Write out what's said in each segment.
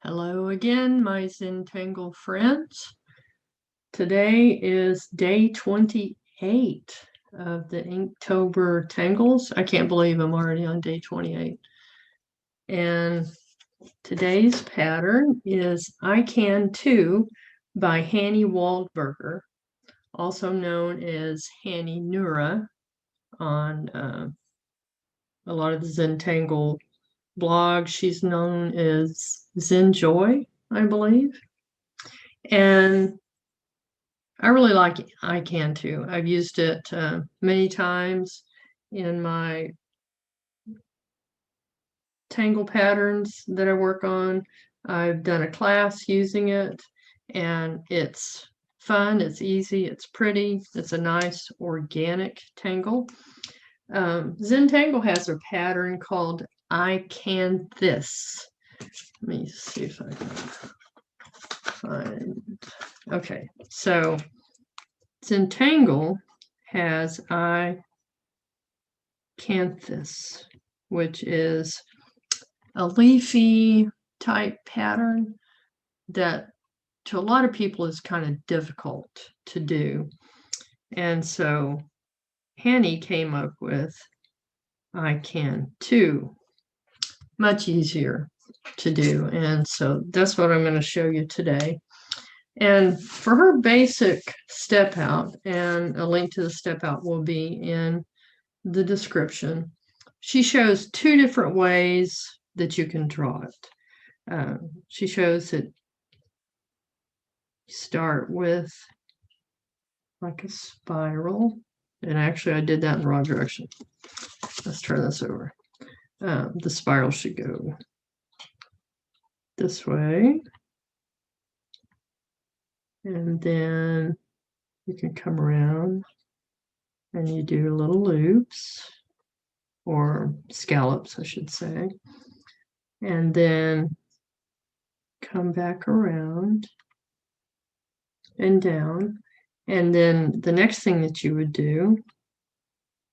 Hello again, my Zentangle friends. Today is day 28 of the Inktober Tangles. I can't believe I'm already on day 28. And today's pattern is Icantoo by Hanny Waldberger, also known as Hanny Nura on a lot of the Zentangle blogs. She's known as Zenjoy, I believe. And I really like Icantoo. I've used it many times in my tangle patterns that I work on. I've done a class using it, and it's fun, it's easy, it's pretty, it's a nice organic tangle. Zentangle has a pattern called I Can This. Let me see if I can find. Okay, so Zentangle has Icanthus, which is a leafy type pattern that to a lot of people is kind of difficult to do. And so Hanny came up with Icantoo, much easier to do. And so that's what I'm going to show you today. And for her basic step out, and a link to the step out will be in the description, she shows two different ways that you can draw it. She shows that you start with like a spiral, and actually I did that in the wrong direction. Let's turn this over. The spiral should go this way, and then you can come around and you do little loops, or scallops, I should say, and then come back around and down. And then the next thing that you would do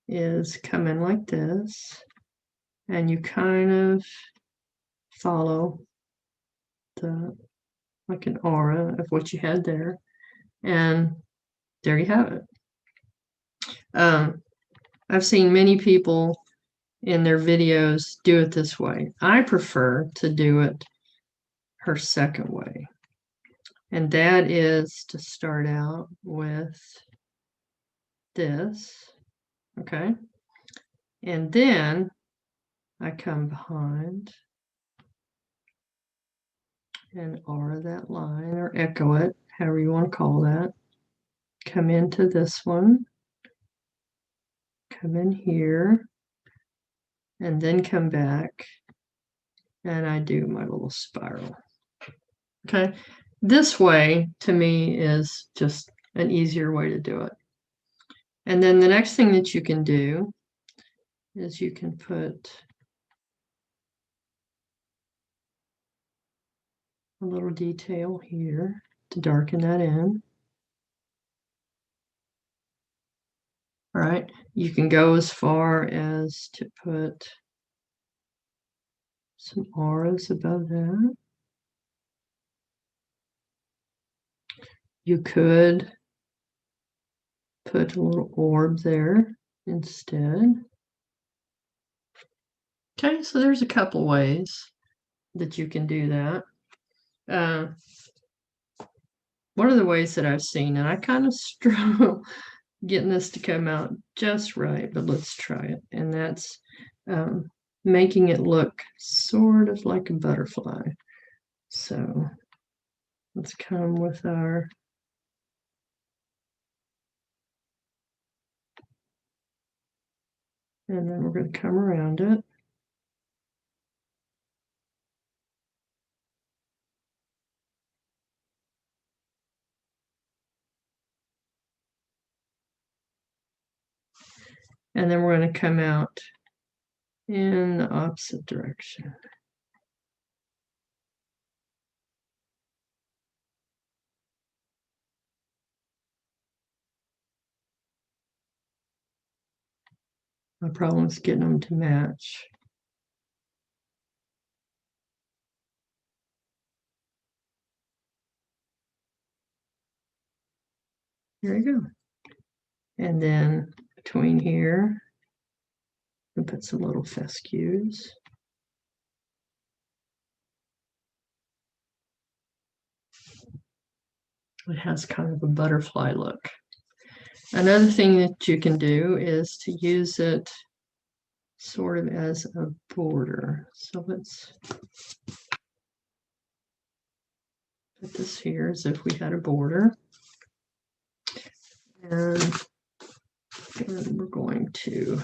is come in like this, and you kind of follow like an aura of what you had there, and there you have it. I've seen many people in their videos do it this way. I prefer to do it her second way, and that is to start out with this, okay? And then I come behind and aura that line, or echo it, however you want to call that. Come into this one, come in here, and then come back, and I do my little spiral. Okay, this way to me is just an easier way to do it. And then the next thing that you can do is you can put a little detail here to darken that in. All right, you can go as far as to put some auras above that. You could put a little orb there instead. Okay, so there's a couple ways that you can do that. One of the ways that I've seen, and I kind of struggle getting this to come out just right, but let's try it. And that's making it look sort of like a butterfly. So let's come with our and then we're going to come around it. And then we're going to come out in the opposite direction. My problem is getting them to match. There you go. And then between here, we'll put some little fescues. It has kind of a butterfly look. Another thing that you can do is to use it sort of as a border. So let's put this here as if we had a border. And we're going to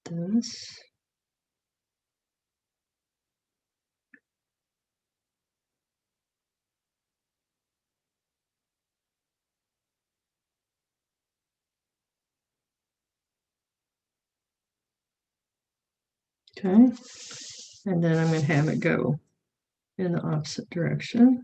this. Okay, and then I'm going to have it go in the opposite direction.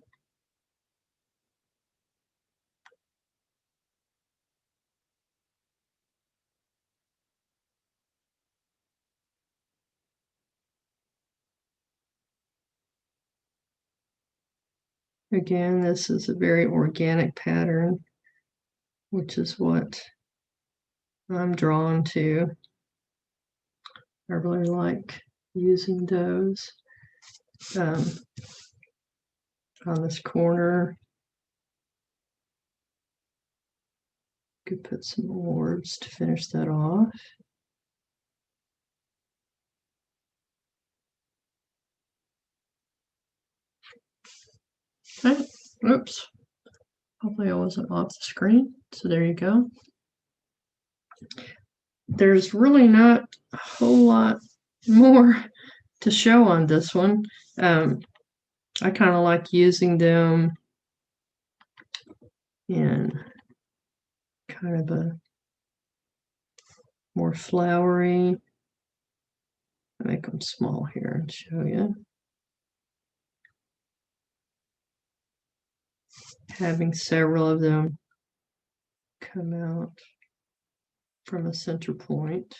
Again, this is a very organic pattern, which is what I'm drawn to. I really like using those. On this corner, could put some orbs to finish that off. Okay, oops. Hopefully I wasn't off the screen. So there you go. There's really not a whole lot more to show on this one. I kind of like using them in kind of a more flowery. I'll make them small here and show you. Having several of them come out from a center point.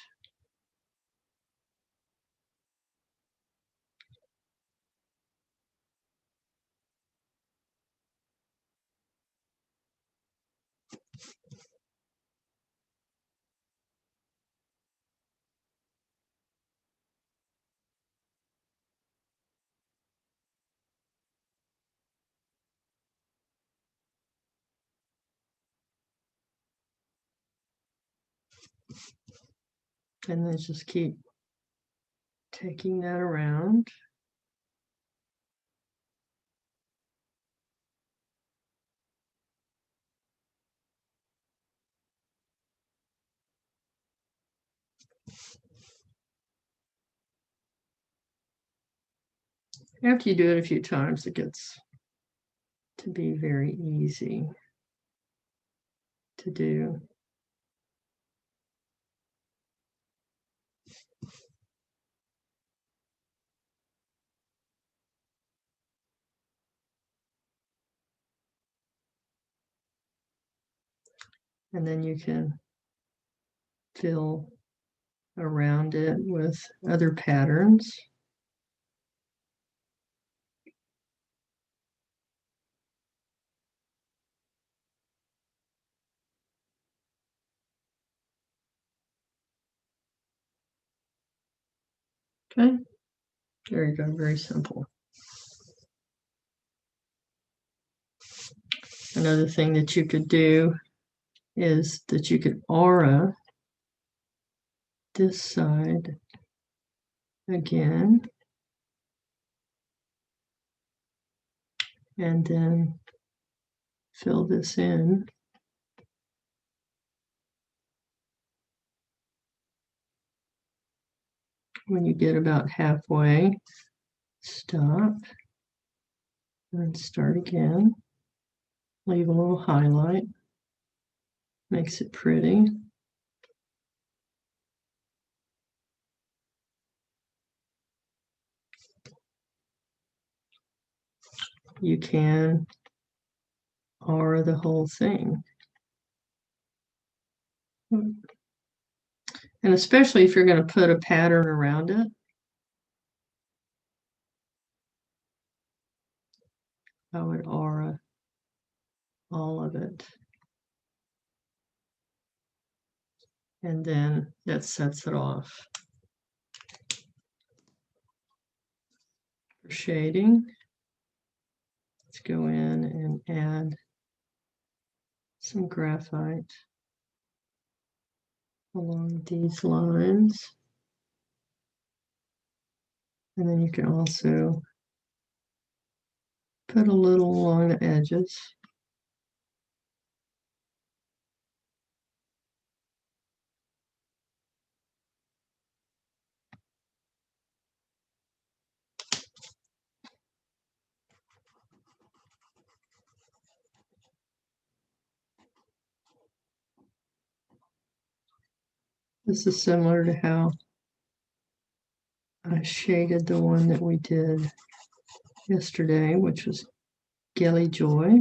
And then just keep taking that around. After you do it a few times, it gets to be very easy to do. And then you can fill around it with other patterns. Okay, there you go, very simple. Another thing that you could do is that you could aura this side again, and then fill this in. When you get about halfway, stop and start again. Leave a little highlight, makes it pretty. You can aura the whole thing. And especially if you're going to put a pattern around it, I would aura all of it. And then that sets it off. For shading, let's go in and add some graphite along these lines. And then you can also put a little along the edges. This is similar to how I shaded the one that we did yesterday, which was Gelly Joy.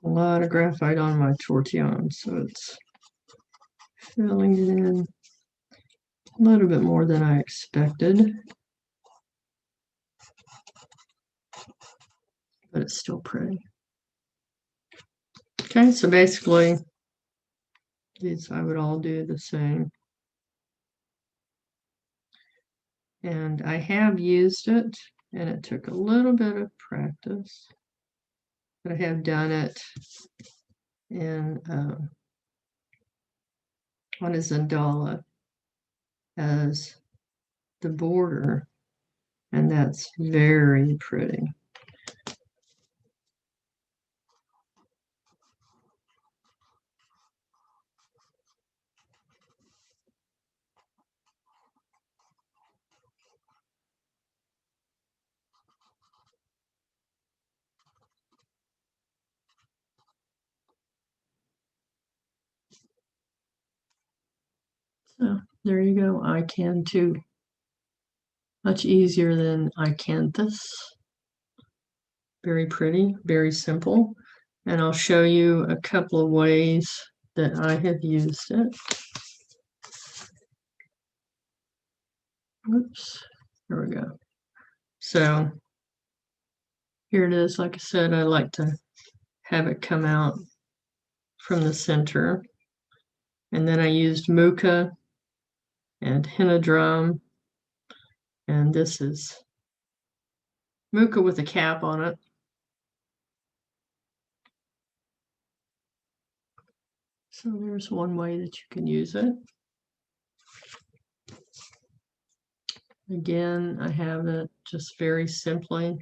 A lot of graphite on my tortillon, so it's filling it in a little bit more than I expected, but it's still pretty. Okay, so basically these I would all do the same. And I have used it, and it took a little bit of practice, but I have done it in on a Zentangle as the border, and that's very pretty. So there you go. Icantoo. Much easier than Icanthus. Very pretty, very simple. And I'll show you a couple of ways that I have used it. Oops, there we go. So here it is. Like I said, I like to have it come out from the center. And then I used Muka and henna drum. And this is Muka with a cap on it. So there's one way that you can use it. Again, I have it just very simply,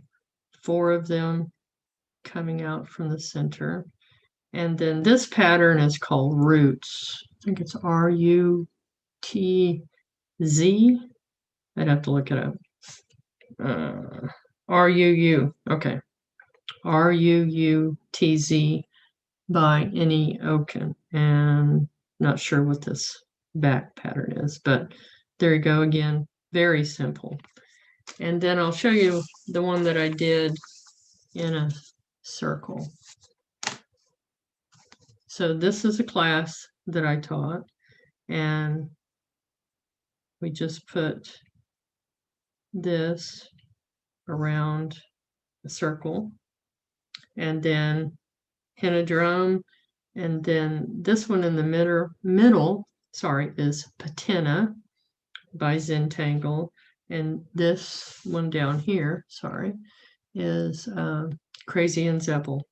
4 of them coming out from the center. And then this pattern is called Roots. I think it's RUTZ. I'd have to look it up. RUU. Okay. RUUTZ by Annie Oken. And not sure what this back pattern is, but there you go again. Very simple. And then I'll show you the one that I did in a circle. So this is a class that I taught, and we just put this around a circle, and then henna drum, and then this one in the middle, is patina by Zentangle, and this one down here, is Crazy and Zeppel,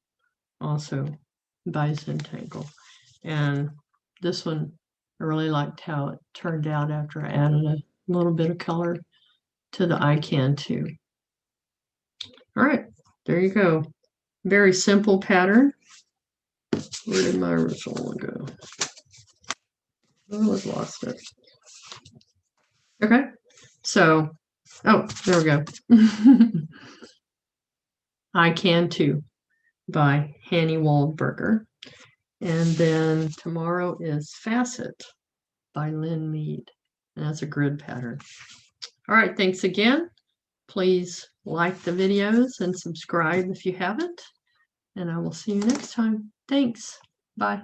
also by Zentangle. And this one, I really liked how it turned out after I added a little bit of color to the Icantoo. All right, there you go. Very simple pattern. Where did my original one go? Oh, I've lost it. Okay, so, oh, there we go. Icantoo by Hanny Waldberger. And then tomorrow is Facet by Lynn Mead. And that's a grid pattern. All right, thanks again. Please like the videos and subscribe if you haven't. And I will see you next time. Thanks. Bye.